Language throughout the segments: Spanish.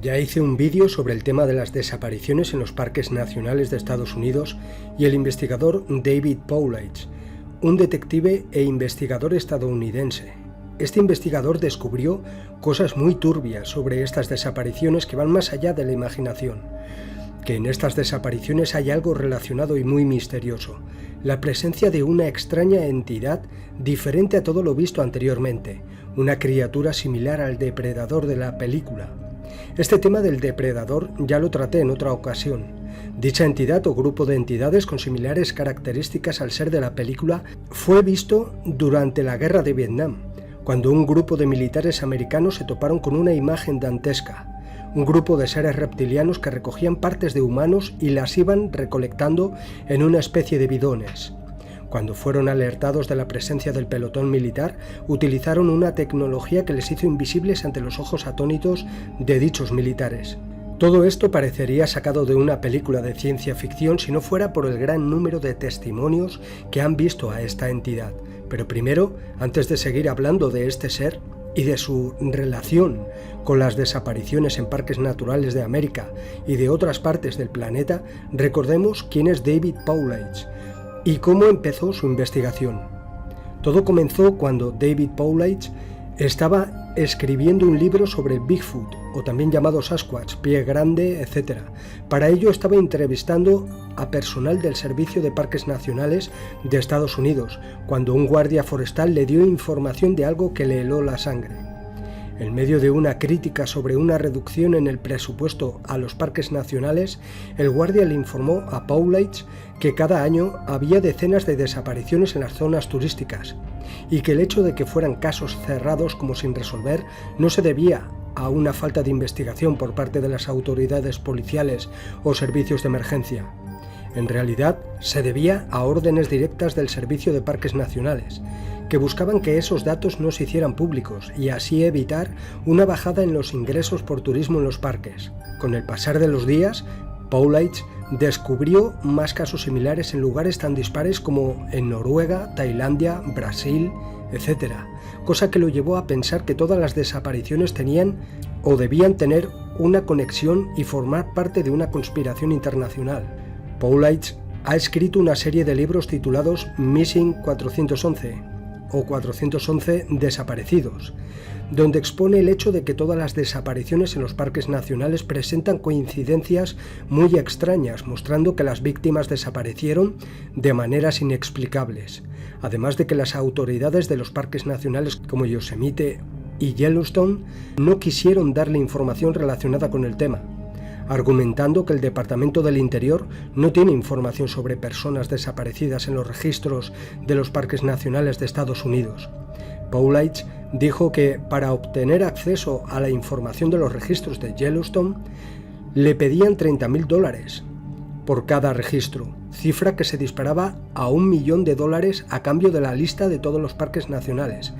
Ya hice un vídeo sobre el tema de las desapariciones en los parques nacionales de Estados Unidos y el investigador David Paulich, un detective e investigador estadounidense. Este investigador descubrió cosas muy turbias sobre estas desapariciones que van más allá de la imaginación. Que en estas desapariciones hay algo relacionado y muy misterioso, la presencia de una extraña entidad diferente a todo lo visto anteriormente, una criatura similar al depredador de la película. Este tema del depredador ya lo traté en otra ocasión. Dicha entidad o grupo de entidades con similares características al ser de la película fue visto durante la Guerra de Vietnam, cuando un grupo de militares americanos se toparon con una imagen dantesca. Un grupo de seres reptilianos que recogían partes de humanos y las iban recolectando en una especie de bidones. Cuando fueron alertados de la presencia del pelotón militar, utilizaron una tecnología que les hizo invisibles ante los ojos atónitos de dichos militares. Todo esto parecería sacado de una película de ciencia ficción si no fuera por el gran número de testimonios que han visto a esta entidad. Pero primero, antes de seguir hablando de este ser y de su relación con las desapariciones en parques naturales de América y de otras partes del planeta, recordemos quién es David Paulich y cómo empezó su investigación. Todo comenzó cuando David Paulich estaba escribiendo un libro sobre el Bigfoot, o también llamado Sasquatch, pie grande, etc. Para ello estaba entrevistando a personal del Servicio de Parques Nacionales de Estados Unidos, cuando un guardia forestal le dio información de algo que le heló la sangre. En medio de una crítica sobre una reducción en el presupuesto a los parques nacionales, el guardia le informó a Paulich que cada año había decenas de desapariciones en las zonas turísticas y que el hecho de que fueran casos cerrados como sin resolver no se debía a una falta de investigación por parte de las autoridades policiales o servicios de emergencia. En realidad, se debía a órdenes directas del Servicio de Parques Nacionales, que buscaban que esos datos no se hicieran públicos y así evitar una bajada en los ingresos por turismo en los parques. Con el pasar de los días, Paulich descubrió más casos similares en lugares tan dispares como en Noruega, Tailandia, Brasil, etc., cosa que lo llevó a pensar que todas las desapariciones tenían o debían tener una conexión y formar parte de una conspiración internacional. Paulich ha escrito una serie de libros titulados Missing 411 o 411 desaparecidos, donde expone el hecho de que todas las desapariciones en los parques nacionales presentan coincidencias muy extrañas, mostrando que las víctimas desaparecieron de maneras inexplicables, además de que las autoridades de los parques nacionales como Yosemite y Yellowstone no quisieron darle información relacionada con el tema, argumentando que el Departamento del Interior no tiene información sobre personas desaparecidas en los registros de los parques nacionales de Estados Unidos. Paulich dijo que para obtener acceso a la información de los registros de Yellowstone le pedían $30,000 por cada registro, cifra que se disparaba a $1 millón a cambio de la lista de todos los parques nacionales.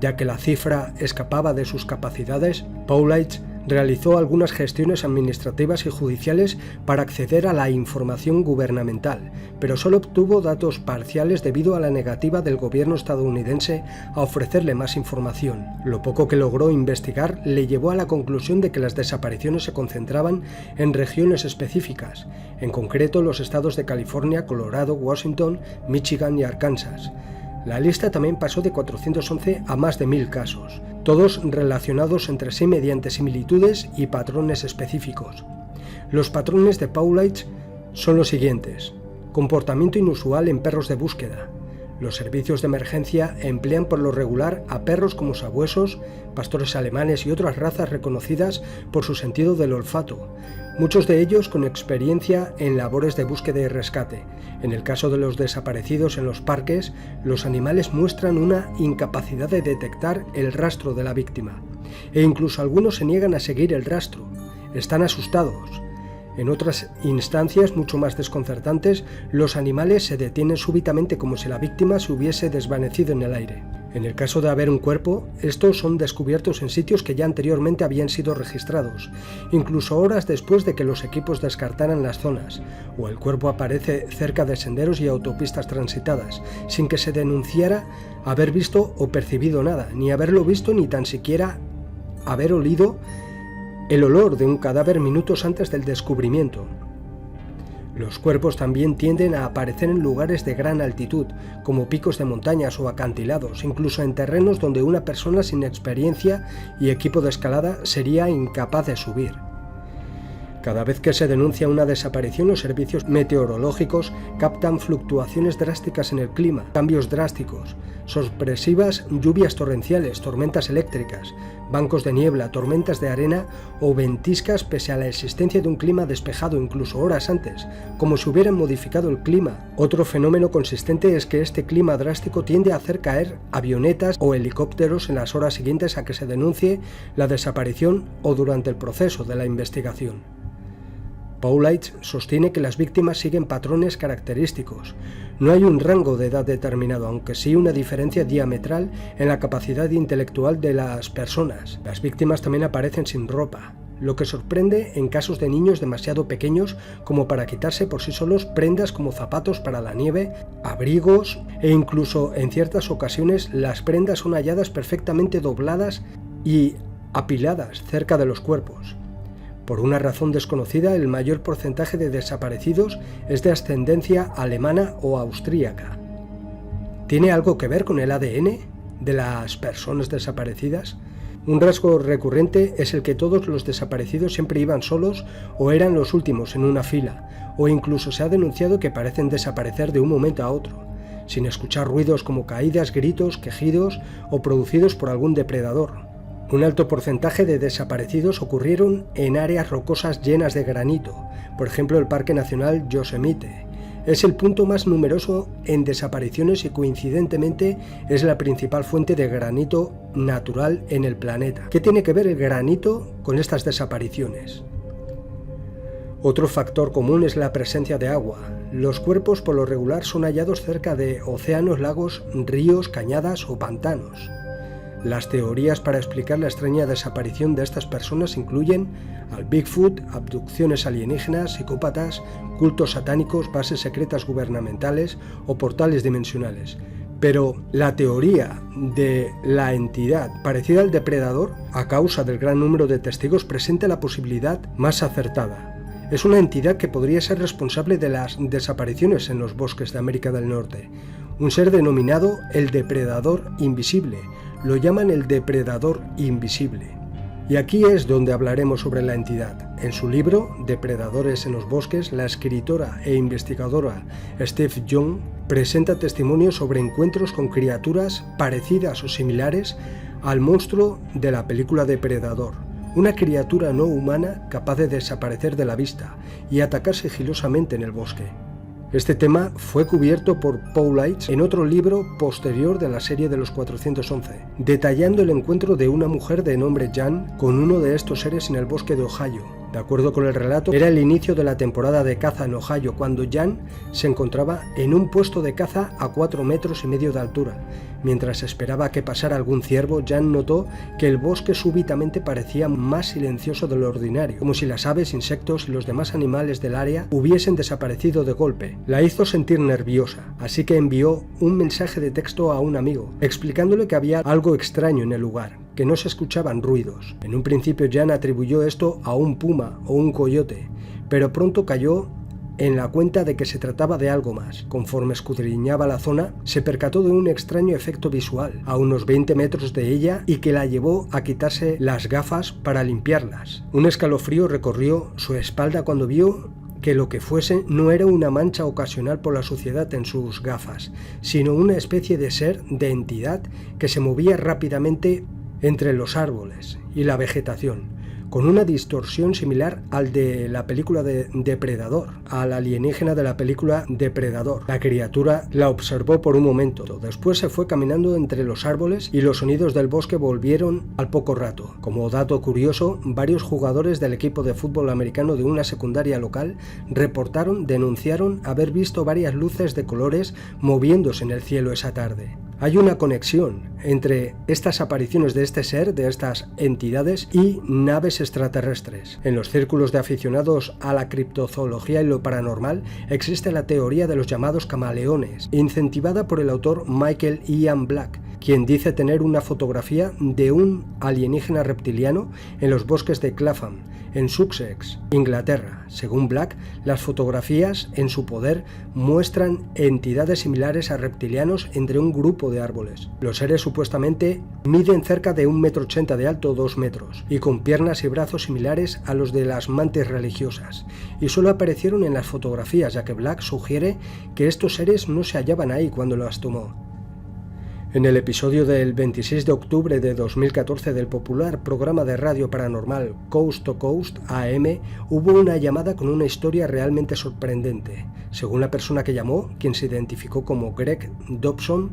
Ya que la cifra escapaba de sus capacidades, Paulich realizó algunas gestiones administrativas y judiciales para acceder a la información gubernamental, pero solo obtuvo datos parciales debido a la negativa del gobierno estadounidense a ofrecerle más información. Lo poco que logró investigar le llevó a la conclusión de que las desapariciones se concentraban en regiones específicas, en concreto los estados de California, Colorado, Washington, Michigan y Arkansas. La lista también pasó de 411 a más de 1.000 casos, todos relacionados entre sí mediante similitudes y patrones específicos. Los patrones de Paulich son los siguientes: comportamiento inusual en perros de búsqueda. Los servicios de emergencia emplean por lo regular a perros como sabuesos, pastores alemanes y otras razas reconocidas por su sentido del olfato, muchos de ellos con experiencia en labores de búsqueda y rescate. En el caso de los desaparecidos en los parques, los animales muestran una incapacidad de detectar el rastro de la víctima, e incluso algunos se niegan a seguir el rastro. Están asustados. En otras instancias mucho más desconcertantes, los animales se detienen súbitamente como si la víctima se hubiese desvanecido en el aire. En el caso de haber un cuerpo, estos son descubiertos en sitios que ya anteriormente habían sido registrados, incluso horas después de que los equipos descartaran las zonas, o el cuerpo aparece cerca de senderos y autopistas transitadas, sin que se denunciara haber visto o percibido nada, ni haberlo visto ni tan siquiera haber olido el olor de un cadáver minutos antes del descubrimiento. Los cuerpos también tienden a aparecer en lugares de gran altitud, como picos de montañas o acantilados, incluso en terrenos donde una persona sin experiencia y equipo de escalada sería incapaz de subir. Cada vez que se denuncia una desaparición, los servicios meteorológicos captan fluctuaciones drásticas en el clima, cambios drásticos, sorpresivas lluvias torrenciales, tormentas eléctricas, bancos de niebla, tormentas de arena o ventiscas pese a la existencia de un clima despejado incluso horas antes, como si hubieran modificado el clima. Otro fenómeno consistente es que este clima drástico tiende a hacer caer avionetas o helicópteros en las horas siguientes a que se denuncie la desaparición o durante el proceso de la investigación. Paulides sostiene que las víctimas siguen patrones característicos. No hay un rango de edad determinado, aunque sí una diferencia diametral en la capacidad intelectual de las personas. Las víctimas también aparecen sin ropa, lo que sorprende en casos de niños demasiado pequeños como para quitarse por sí solos prendas como zapatos para la nieve, abrigos e incluso en ciertas ocasiones las prendas son halladas perfectamente dobladas y apiladas cerca de los cuerpos. Por una razón desconocida, el mayor porcentaje de desaparecidos es de ascendencia alemana o austríaca. ¿Tiene algo que ver con el ADN de las personas desaparecidas? Un rasgo recurrente es el que todos los desaparecidos siempre iban solos o eran los últimos en una fila, o incluso se ha denunciado que parecen desaparecer de un momento a otro, sin escuchar ruidos como caídas, gritos, quejidos o producidos por algún depredador. Un alto porcentaje de desaparecidos ocurrieron en áreas rocosas llenas de granito, por ejemplo el Parque Nacional Yosemite. Es el punto más numeroso en desapariciones y coincidentemente es la principal fuente de granito natural en el planeta. ¿Qué tiene que ver el granito con estas desapariciones? Otro factor común es la presencia de agua. Los cuerpos por lo regular son hallados cerca de océanos, lagos, ríos, cañadas o pantanos. Las teorías para explicar la extraña desaparición de estas personas incluyen al Bigfoot, abducciones alienígenas, psicópatas, cultos satánicos, bases secretas gubernamentales o portales dimensionales. Pero la teoría de la entidad parecida al depredador, a causa del gran número de testigos, presenta la posibilidad más acertada. Es una entidad que podría ser responsable de las desapariciones en los bosques de América del Norte. Un ser denominado el depredador invisible. Lo llaman el depredador invisible. Y aquí es donde hablaremos sobre la entidad. En su libro, Depredadores en los bosques, la escritora e investigadora Steph Young presenta testimonios sobre encuentros con criaturas parecidas o similares al monstruo de la película Depredador, una criatura no humana capaz de desaparecer de la vista y atacar sigilosamente en el bosque. Este tema fue cubierto por Paulides en otro libro posterior de la serie de los 411, detallando el encuentro de una mujer de nombre Jan con uno de estos seres en el bosque de Ohio. De acuerdo con el relato, era el inicio de la temporada de caza en Ohio, cuando Jan se encontraba en un puesto de caza a 4,5 metros de altura. Mientras esperaba que pasara algún ciervo, Jan notó que el bosque súbitamente parecía más silencioso de lo ordinario, como si las aves, insectos y los demás animales del área hubiesen desaparecido de golpe. La hizo sentir nerviosa, así que envió un mensaje de texto a un amigo, explicándole que había algo extraño en el lugar, que no se escuchaban ruidos. En un principio Jan atribuyó esto a un puma o un coyote, pero pronto cayó en la cuenta de que se trataba de algo más. Conforme escudriñaba la zona, se percató de un extraño efecto visual a unos 20 metros de ella y que la llevó a quitarse las gafas para limpiarlas. Un escalofrío recorrió su espalda cuando vio que lo que fuese no era una mancha ocasional por la suciedad en sus gafas, sino una especie de ser, de entidad, que se movía rápidamente entre los árboles y la vegetación, con una distorsión similar al de la película de Depredador, al alienígena de la película Depredador. La criatura la observó por un momento, después se fue caminando entre los árboles y los sonidos del bosque volvieron al poco rato. Como dato curioso, varios jugadores del equipo de fútbol americano de una secundaria local denunciaron haber visto varias luces de colores moviéndose en el cielo esa tarde. Hay una conexión entre estas apariciones de este ser, de estas entidades y naves extraterrestres. En los círculos de aficionados a la criptozoología y lo paranormal existe la teoría de los llamados camaleones, incentivada por el autor Michael Ian Black, quien dice tener una fotografía de un alienígena reptiliano en los bosques de Clapham, en Sussex, Inglaterra. Según Black, las fotografías en su poder muestran entidades similares a reptilianos entre un grupo de árboles. Los seres supuestamente miden cerca de 1,80 m de alto o 2 metros, y con piernas y brazos similares a los de las mantis religiosas, y solo aparecieron en las fotografías, ya que Black sugiere que estos seres no se hallaban ahí cuando las tomó. En el episodio del 26 de octubre de 2014 del popular programa de radio paranormal Coast to Coast AM, hubo una llamada con una historia realmente sorprendente. Según la persona que llamó, quien se identificó como Greg Dobson,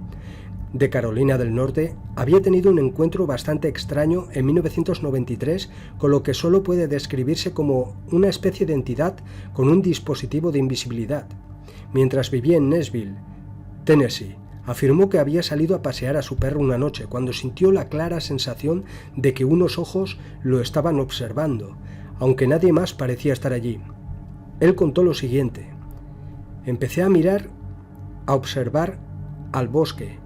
de Carolina del Norte, había tenido un encuentro bastante extraño en 1993 con lo que solo puede describirse como una especie de entidad con un dispositivo de invisibilidad. Mientras vivía en Nashville, Tennessee, afirmó que había salido a pasear a su perro una noche cuando sintió la clara sensación de que unos ojos lo estaban observando, aunque nadie más parecía estar allí. Él contó lo siguiente: empecé a mirar, a observar al bosque.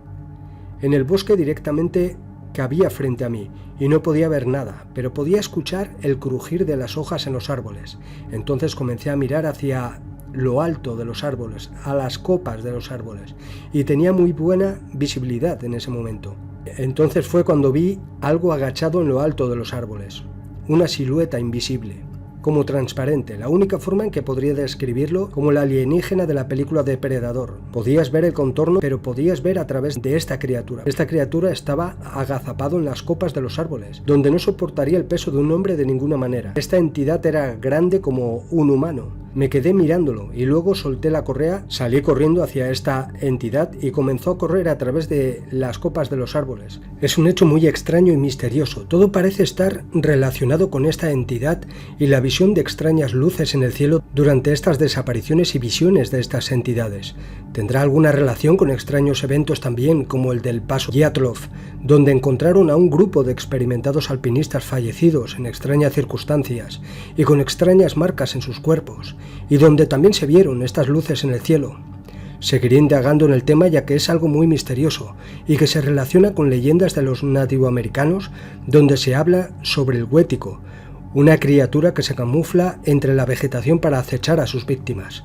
En el bosque directamente que había frente a mí, y no podía ver nada, pero podía escuchar el crujir de las hojas en los árboles. Entonces comencé a mirar hacia lo alto de los árboles, a las copas de los árboles, y tenía muy buena visibilidad en ese momento. Entonces fue cuando vi algo agachado en lo alto de los árboles, una silueta invisible, como transparente, la única forma en que podría describirlo, como el alienígena de la película Depredador. Podías ver el contorno, pero podías ver a través de esta criatura. Esta criatura estaba agazapado en las copas de los árboles, donde no soportaría el peso de un hombre de ninguna manera. Esta entidad era grande como un humano. Me quedé mirándolo y luego solté la correa, salí corriendo hacia esta entidad y comenzó a correr a través de las copas de los árboles. Es un hecho muy extraño y misterioso. Todo parece estar relacionado con esta entidad y la visión de extrañas luces en el cielo durante estas desapariciones y visiones de estas entidades. ¿Tendrá alguna relación con extraños eventos también como el del paso Dyatlov, donde encontraron a un grupo de experimentados alpinistas fallecidos en extrañas circunstancias y con extrañas marcas en sus cuerpos, y donde también se vieron estas luces en el cielo? Seguiré indagando en el tema, ya que es algo muy misterioso y que se relaciona con leyendas de los nativoamericanos, donde se habla sobre el Huético, una criatura que se camufla entre la vegetación para acechar a sus víctimas.